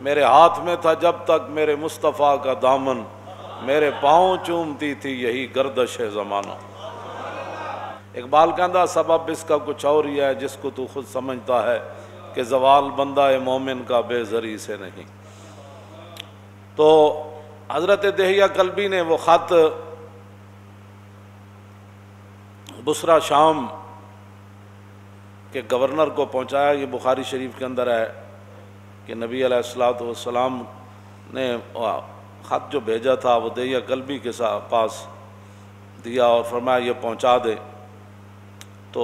میرے ہاتھ میں تھا جب تک میرے مصطفیٰ کا دامن، میرے پاؤں چومتی تھی یہی گردش زمانہ۔ اقبال کہندا سبب اس کا کچھ اور ہی ہے جس کو تو خود سمجھتا ہے کہ زوال بندہ مومن کا بے زری سے نہیں۔ تو حضرت دہیہ کلبی نے وہ خط بصرہ شام کے گورنر کو پہنچایا۔ یہ بخاری شریف کے اندر ہے کہ نبی علیہ الصلوۃ والسلام نے خط جو بھیجا تھا وہ دہیہ کلبی کے پاس دیا اور فرمایا یہ پہنچا دے۔ تو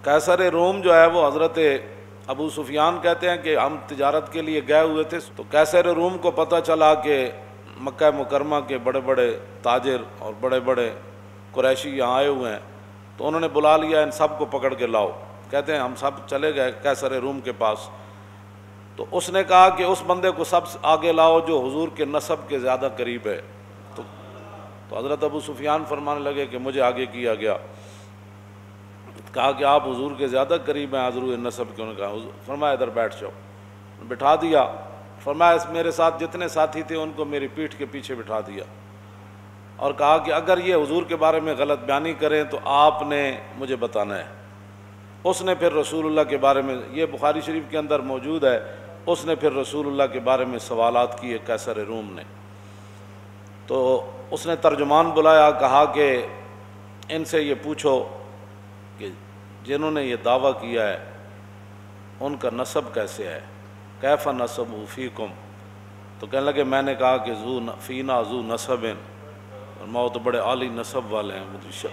قیصر روم جو ہے وہ حضرت ابو سفیان کہتے ہیں کہ ہم تجارت کے لیے گئے ہوئے تھے، تو قیصر روم کو پتہ چلا کہ مکہ مکرمہ کے بڑے بڑے تاجر اور بڑے بڑے قریشی یہاں آئے ہوئے ہیں، تو انہوں نے بلا لیا ان سب کو پکڑ کے لاؤ۔ کہتے ہیں ہم سب چلے گئے قیصر روم کے پاس، تو اس نے کہا کہ اس بندے کو سب آگے لاؤ جو حضور کے نسب کے زیادہ قریب ہے۔ تو حضرت ابو سفیان فرمانے لگے کہ مجھے آگے کیا گیا۔ کہا کہ آپ حضور کے زیادہ قریب ہیں حضور نسب کے؟ انہوں نے کہا، فرمایا ادھر بیٹھ جاؤ۔ بٹھا دیا۔ فرمایا میرے ساتھ جتنے ساتھی تھے ان کو میری پیٹھ کے پیچھے بٹھا دیا اور کہا کہ اگر یہ حضور کے بارے میں غلط بیانی کریں تو آپ نے مجھے بتانا ہے۔ اس نے پھر رسول اللہ کے بارے میں، یہ بخاری شریف کے اندر موجود ہے، اس نے پھر رسول اللہ کے بارے میں سوالات کیے قیصر روم نے۔ تو اس نے ترجمان بلایا، کہا کہ ان سے یہ پوچھو کہ جنہوں نے یہ دعویٰ کیا ہے ان کا نسب کیسے ہے، کیف نسب فیکم؟ تو کہنے لگے میں نے کہا کہ فینا ذو نسب، اور تو بڑے عالی نسب والے ہیں،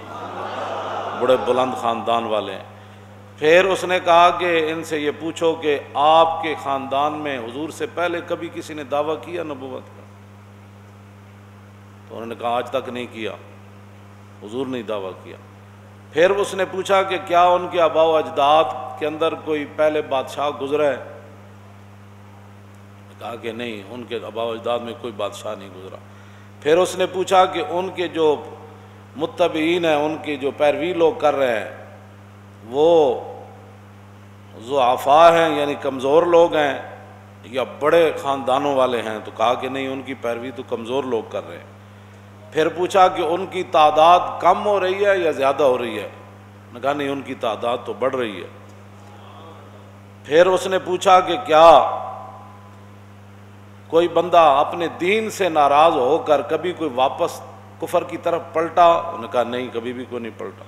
بڑے بلند خاندان والے ہیں۔ پھر اس نے کہا کہ ان سے یہ پوچھو کہ آپ کے خاندان میں حضور سے پہلے کبھی کسی نے دعویٰ کیا نبوت کا؟ تو انہوں نے کہا آج تک نہیں کیا، حضور نے دعویٰ کیا۔ پھر اس نے پوچھا کہ کیا ان کے آباء و اجداد کے اندر کوئی پہلے بادشاہ گزرا ہے؟ کہا کہ نہیں، ان کے آباء و اجداد میں کوئی بادشاہ نہیں گزرا۔ پھر اس نے پوچھا کہ ان کے جو متبعین ہیں، ان کی جو پیروی لوگ کر رہے ہیں، وہ ضعفاء ہیں یعنی کمزور لوگ ہیں یا بڑے خاندانوں والے ہیں؟ تو کہا کہ نہیں، ان کی پیروی تو کمزور لوگ کر رہے ہیں۔ پھر پوچھا کہ ان کی تعداد کم ہو رہی ہے یا زیادہ ہو رہی ہے؟ نے کہا نہیں، ان کی تعداد تو بڑھ رہی ہے۔ پھر اس نے پوچھا کہ کیا کوئی بندہ اپنے دین سے ناراض ہو کر کبھی کوئی واپس کفر کی طرف پلٹا؟ انہوں نے کہا نہیں، کبھی بھی کوئی نہیں پلٹا۔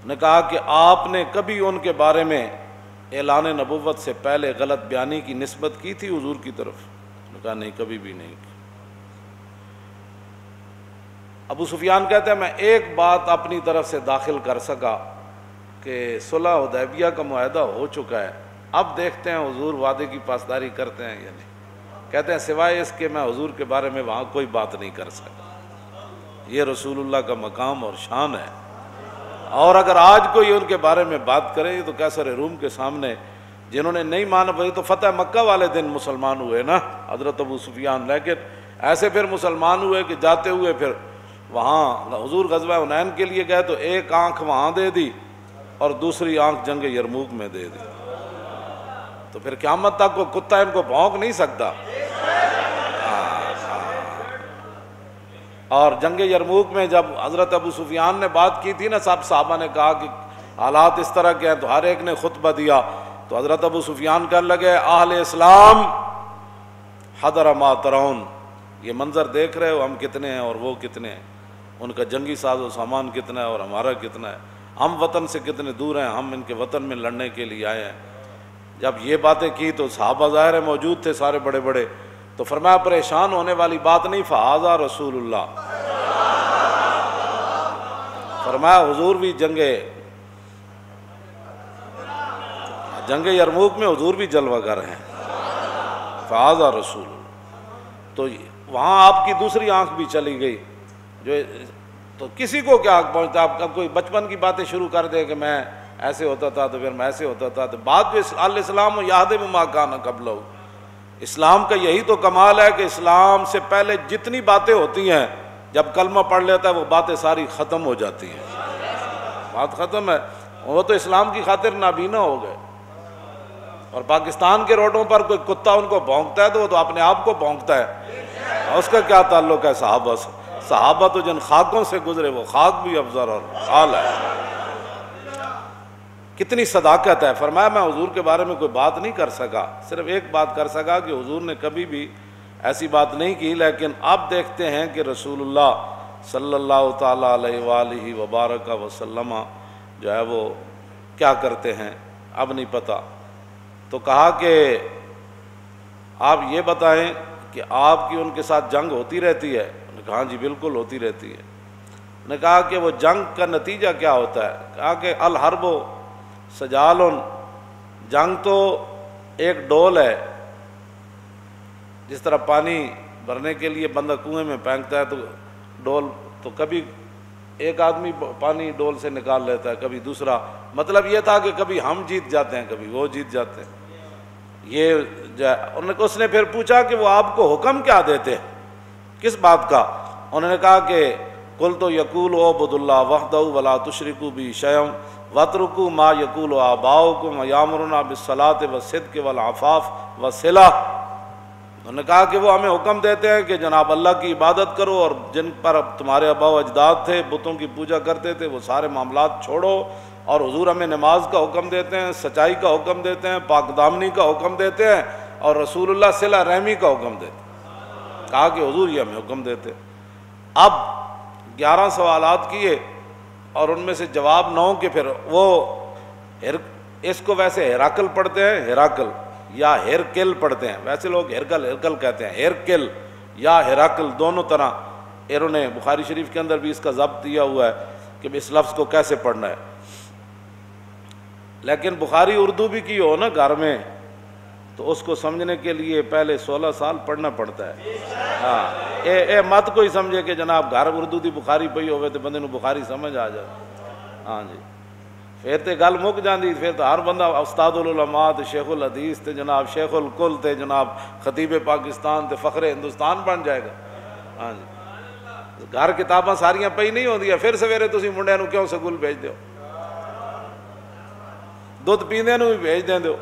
نے کہا کہ آپ نے کبھی ان کے بارے میں اعلان نبوت سے پہلے غلط بیانی کی نسبت کی تھی حضور کی طرف؟ نے کہا نہیں، کبھی بھی نہیں کی۔ ابو سفیان کہتے ہیں میں ایک بات اپنی طرف سے داخل کر سکا کہ صلح حدیبیہ کا معاہدہ ہو چکا ہے، اب دیکھتے ہیں حضور وعدے کی پاسداری کرتے ہیں یا نہیں۔ کہتے ہیں سوائے اس کے میں حضور کے بارے میں وہاں کوئی بات نہیں کر سکتا۔ یہ رسول اللہ کا مقام اور شان ہے، اور اگر آج کوئی ان کے بارے میں بات کرے تو قیصر روم کے سامنے جنہوں نے نہیں مانا، وہی تو فتح مکہ والے دن مسلمان ہوئے نا حضرت ابو سفیان، لیکن ایسے پھر مسلمان ہوئے کہ جاتے ہوئے پھر وہاں حضور غزوہ حنین کے لیے گئے تو ایک آنکھ وہاں دے دی اور دوسری آنکھ جنگ یرموک میں دے دی، تو پھر قیامت تک کو کتا ان کو بھونک نہیں سکتا۔ اور جنگ یرموک میں جب حضرت ابو سفیان نے بات کی تھی نا، سب صحابہ نے کہا کہ حالات اس طرح کے ہیں، تو ہر ایک نے خطبہ دیا، تو حضرت ابو سفیان کہنے لگے اہل اسلام حضر ما ترون، یہ منظر دیکھ رہے ہو ہم کتنے ہیں اور وہ کتنے ہیں، ان کا جنگی ساز و سامان کتنا ہے اور ہمارا کتنا ہے، ہم وطن سے کتنے دور ہیں، ہم ان کے وطن میں لڑنے کے لیے آئے ہیں۔ جب یہ باتیں کی تو صحابہ ظاہر موجود تھے سارے بڑے بڑے، تو فرمایا پریشان ہونے والی بات نہیں، فہذا رسول اللہ، فرمایا حضور بھی جنگ یرموک میں حضور بھی جلوہ گر ہیں، فہذا رسول اللہ۔ تو وہاں آپ کی دوسری آنکھ بھی چلی گئی، جو تو کسی کو کیا پہنچتا، اب کوئی بچپن کی باتیں شروع کر دے کہ میں ایسے ہوتا تھا تو پھر میں ایسے ہوتا تھا، تو بات جو الاسلام یہدم ما کان قبلہ، اسلام کا یہی تو کمال ہے کہ اسلام سے پہلے جتنی باتیں ہوتی ہیں جب کلمہ پڑھ لیتا ہے وہ باتیں ساری ختم ہو جاتی ہیں، بات ختم ہے، وہ تو اسلام کی خاطر نابینا ہو گئے۔ اور پاکستان کے روڈوں پر کوئی کتا ان کو بھونکتا ہے تو وہ تو اپنے آپ کو بھونکتا ہے، اس کا کیا تعلق ہے صحابہ سے؟ صحابہ تو جن خاکوں سے گزرے وہ خاک بھی افضل اور اعلی ہے۔ کتنی صداقت ہے۔ فرمایا میں حضور کے بارے میں کوئی بات نہیں کر سکا، صرف ایک بات کر سکا کہ حضور نے کبھی بھی ایسی بات نہیں کی، لیکن اب دیکھتے ہیں کہ رسول اللہ صلی اللہ تعالیٰ علیہ وآلہ وبارک وسلم جو ہے وہ کیا کرتے ہیں، اب نہیں پتہ۔ تو کہا کہ آپ یہ بتائیں کہ آپ کی ان کے ساتھ جنگ ہوتی رہتی ہے؟ انہوں نے کہا ہاں جی بالکل ہوتی رہتی ہے۔ انہوں نے کہا کہ وہ جنگ کا نتیجہ کیا ہوتا ہے؟ کہا کہ الحرب سجال، جنگ تو ایک ڈول ہے، جس طرح پانی بھرنے کے لیے بندہ کنویں میں پھینکتا ہے تو ڈول، تو کبھی ایک آدمی پانی ڈول سے نکال لیتا ہے، کبھی دوسرا، مطلب یہ تھا کہ کبھی ہم جیت جاتے ہیں کبھی وہ جیت جاتے ہیں۔ یہ اس نے پھر پوچھا کہ وہ آپ کو حکم کیا دیتے ہیں، کس بات کا؟ انہوں نے کہا کہ قلت یقول اعبدوا اللہ وحدہ ولا تشرکوا بہ شیئا واترکوا ما یقول آباؤکم ویامرنا بالصلاۃ والصدق والعفاف والصلہ۔ انہوں نے کہا کہ وہ ہمیں حکم دیتے ہیں کہ جناب اللہ کی عبادت کرو، اور جن پر تمہارے آباء و اجداد تھے بتوں کی پوجا کرتے تھے وہ سارے معاملات چھوڑو، اور حضور ہمیں نماز کا حکم دیتے ہیں، سچائی کا حکم دیتے ہیں، پاک دامنی کا حکم دیتے ہیں، اور رسول اللہ صلہ رحمی کا حکم دیتے ہیں۔ کہا کہ حضور یہ ہمیں حکم دیتے۔ اب 11 سوالات کیے اور ان میں سے جواب 9 کے، پھر وہ اس کو ویسے ہیراکل پڑھتے ہیں، ہیراکل یا ہیرکل پڑھتے ہیں، ویسے لوگ ہرکل کہتے ہیں، ہیرکل یا ہیراکل دونوں طرح۔ انہوں نے بخاری شریف کے اندر بھی اس کا ضبط دیا ہوا ہے کہ اس لفظ کو کیسے پڑھنا ہے، لیکن بخاری اردو بھی کی ہو نا گھر میں تو اس کو سمجھنے کے لیے پہلے 16 سال پڑھنا پڑتا ہے۔ ہاں اے مت کوئی سمجھے کہ جناب گھر اردو دی بخاری پئی ہوئے تو بندے نو بخاری سمجھ آ جائے، ہاں جی پھر تے گل مک جاندی، پھر تو ہر بندہ استاد العلماء تے شیخ الحدیث تے جناب شیخ الکل تے جناب خطیب پاکستان تے فخر ہندوستان بن جائے گا۔ ہاں جی گھر کتاباں ساریاں پئی نہیں ہوندیاں، پھر سویرے تسی منڈیاں نو کیوں سکول بھیج دیو، دودھ پیندے نو بھی بھیج دیں دیو،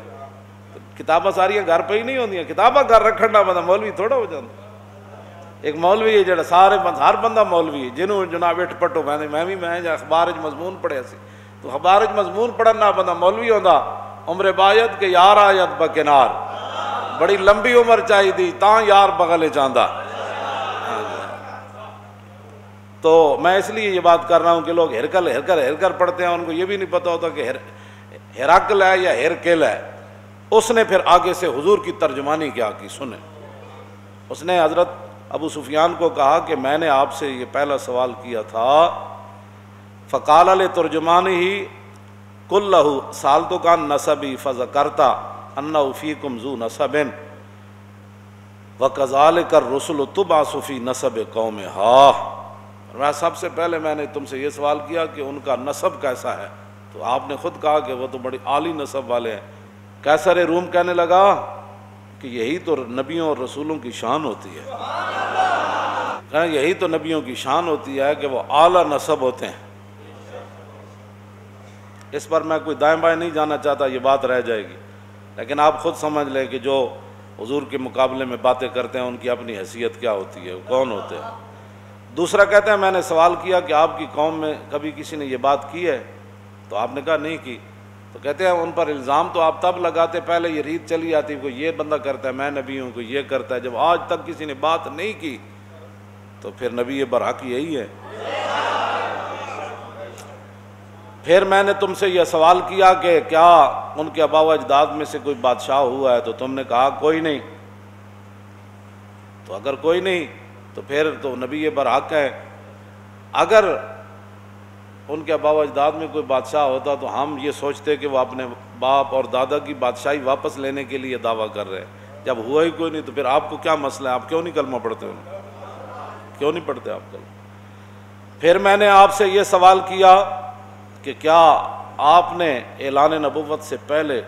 کتاباں ساریاں گھر پئی نہیں ہوندیاں، کتاباں گھر رکھن دا بندہ مولوی تھوڑا ہو جاتا۔ ایک مولوی ہے جڑا سارے ہر بندہ مولوی ہے، جنہوں جناب اٹھ پٹو میں اخبار مضمون پڑھیا سی تو اخبار مضمون پڑھنا بندہ مولوی ہوندا، عمر باید کہ یار آیت بکنار، بڑی لمبی عمر چاہی دی تاں یار بغل چاہندا۔ تو میں اس لیے یہ بات کر رہا ہوں کہ لوگ ہرکل پڑھتے ہیں، ان کو یہ بھی نہیں پتہ ہوتا کہ ہیراکل ہے یا ہیرکل ہے۔ اس نے پھر آگے سے حضور کی ترجمانی کیا کی سنیں۔ اس نے حضرت ابو سفیان کو کہا کہ میں نے آپ سے یہ پہلا سوال کیا تھا، فقال لترجمانہ قل لہ سألتک عن نسبی فذکرت انہ فیکم ذو نسب وکذالک الرسل تبعث فی نسب قومہا۔ سب سے پہلے میں نے تم سے یہ سوال کیا کہ ان کا نسب کیسا ہے، تو آپ نے خود کہا کہ وہ تو بڑی عالی نسب والے ہیں۔ کیسر روم کہنے لگا کہ یہی تو نبیوں اور رسولوں کی شان ہوتی ہے، یہی تو نبیوں کی شان ہوتی ہے کہ وہ اعلیٰ نسب ہوتے ہیں۔ اس پر میں کوئی دائیں بائیں نہیں جانا چاہتا، یہ بات رہ جائے گی، لیکن آپ خود سمجھ لیں کہ جو حضور کے مقابلے میں باتیں کرتے ہیں ان کی اپنی حیثیت کیا ہوتی ہے، کون ہوتے ہیں۔ دوسرا کہتے ہیں میں نے سوال کیا کہ آپ کی قوم میں کبھی کسی نے یہ بات کی ہے، تو آپ نے کہا نہیں کی۔ تو کہتے ہیں ان پر الزام تو آپ تب لگاتے پہلے یہ ریت چلی آتی کوئی یہ بندہ کرتا ہے میں نبی ہوں، کوئی یہ کرتا ہے، جب آج تک کسی نے بات نہیں کی تو پھر نبی برحق یہی ہے۔ پھر میں نے تم سے یہ سوال کیا کہ کیا ان کے آباء و اجداد میں سے کوئی بادشاہ ہوا ہے، تو تم نے کہا کوئی نہیں۔ تو اگر کوئی نہیں تو پھر تو نبی برحق ہے۔ اگر ان کے آباء و اجداد میں کوئی بادشاہ ہوتا تو ہم یہ سوچتے کہ وہ اپنے باپ اور دادا کی بادشاہی واپس لینے کے لیے دعویٰ کر رہے ہیں، جب ہوا ہی کوئی نہیں تو پھر آپ کو کیا مسئلہ ہے، آپ کیوں نہیں کلمہ پڑھتے ہو، کیوں نہیں پڑھتے آپ کلمہ؟ پھر میں نے آپ سے یہ سوال کیا کہ کیا آپ نے اعلان نبوت سے پہلے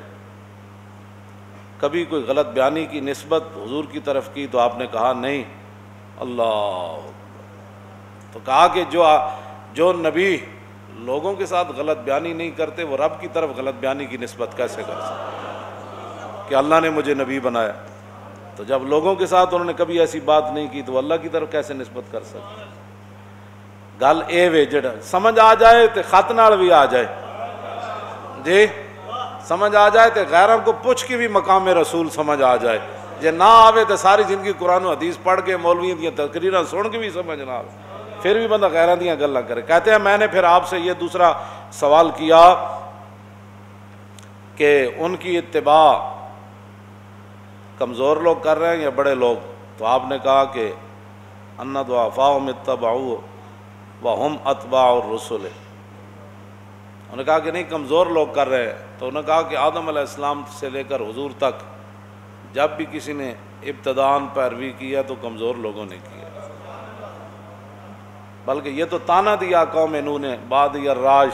کبھی کوئی غلط بیانی کی نسبت حضور کی طرف کی، تو آپ نے کہا نہیں۔ اللہ، تو کہا کہ جو نبی لوگوں کے ساتھ غلط بیانی نہیں کرتے وہ رب کی طرف غلط بیانی کی نسبت کیسے کر سکتے؟ کہ اللہ نے مجھے نبی بنایا. تو جب لوگوں کے ساتھ انہوں نے کبھی ایسی بات نہیں کی تو اللہ کی طرف کیسے نسبت کر سکتے؟ گل اے وے جڑا سمجھ آ جائے تو خط نال بھی آ جائے جی، سمجھ آ جائے تو غیروں کو پوچھ کے بھی مقام رسول سمجھ آ جائے. جے نہ آوے تو ساری زندگی قرآن و حدیث پڑھ کے مولویوں دیا تقریراں سن کے بھی سمجھ نہ آوے، پھر بھی بندہ غیروں دیاں گلاں کرے. کہتے ہیں میں نے پھر آپ سے یہ دوسرا سوال کیا کہ ان کی اتباع کمزور لوگ کر رہے ہیں یا بڑے لوگ؟ تو آپ نے کہا کہ ان ضعفاءهم اتبعوا وهم اتباع الرسل. انہوں نے کہا کہ نہیں کمزور لوگ کر رہے ہیں. تو انہوں نے کہا کہ آدم علیہ السلام سے لے کر حضور تک جب بھی کسی نے ابتداءً پیروی کیا تو کمزور لوگوں نے کیا، بلکہ یہ تو تانا دیا قوم نوح نے بعد الراج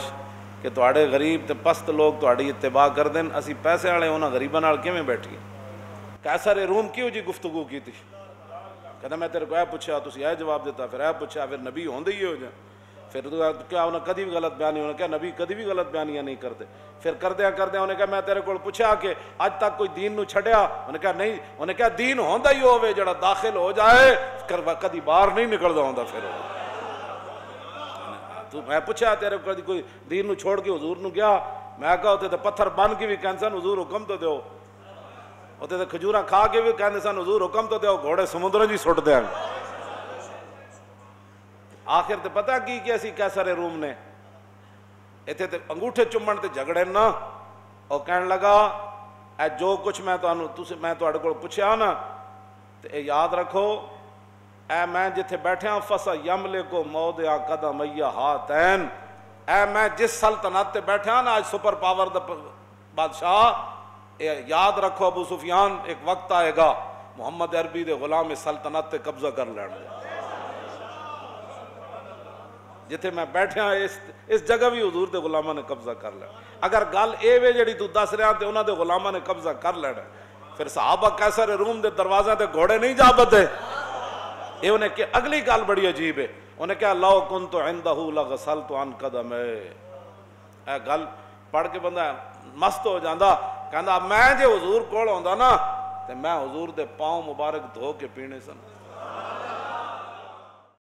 کہ تواڈے غریب تے پست لوگ تواڈی اتباع کر دیں، اسی پیسے والے انہاں غریباں نال کیویں بیٹھیے؟ قیصر روم کیوں جی گفتگو کی تھی؟ کہتا میں تیرے کو اے پوچھا تسی اے جواب دیتا، پھر اے پوچھا، پھر نبی ہوندے ہی ہو جائیں. پھر کیا انہیں کدی بھی غلط بیانی، انہوں نے کہا نبی کدی بھی غلط بیانیاں نہیں کرتے. پھر کردیا انہوں نے کہا میں تیرے کو پوچھا کہ اج تک کوئی دین نو چھڑیا؟ انہوں نے کہا نہیں. انہوں نے کہا دین ہوندا ہی ہوے جڑا داخل ہو جائے کدی باہر نہیں نکلدا ہوندا. پھر تو میں پوچھا تیرے کو کدی کوئی دین نو چھوڑ کے حضور نو گیا؟ میں کہا ہوتے تو پتھر بن کے بھی کہندے سن حضور حکم تو دیو، ہوتے تو کھجوراں کھا کے بھی کہندے سن حضور حکم تو دیو، گھوڑے سمندر جی سٹ دیاں. آخر تے پتہ کی کہ اسی قیصر روم نے ایتھے تے انگوٹھے چومن تے جھگڑے نا، اور کہن لگا اے جو کچھ میں تہاڈے کول پوچھیا نا تے اے یاد رکھو، اے میں جتھے بیٹھا فسا یملکو موضع قدمیا ہاتین، اے میں جس سلطنت تے بیٹھا نا آج سپر پاور دا بادشاہ، اے یاد رکھو ابو سفیان ایک وقت آئے گا محمد عربی دے غلام سلطنت تے قبضہ کر لینا. جتھے میں بیٹھا اس جگہ بھی حضور دے غلامہ نے قبضہ کر لینا. اگر گل اے وے جڑی تو دس رہا تے انہاں دے غلامہ نے قبضہ کر لینا. پھر صحابہ قیصر روم دے دروازے تے گھوڑے نہیں جا بدے. یہ انہیں کہ اگلی گل بڑی عجیب ہے، انہیں کہا لو کنت عندہ لغسلت عن قدمے. اے گل پڑھ کے بندہ مست ہو جاندہ، کہندا میں جے حضور کول ہوندا نا تے میں حضور دے پاؤں مبارک دھو کے پینے سن.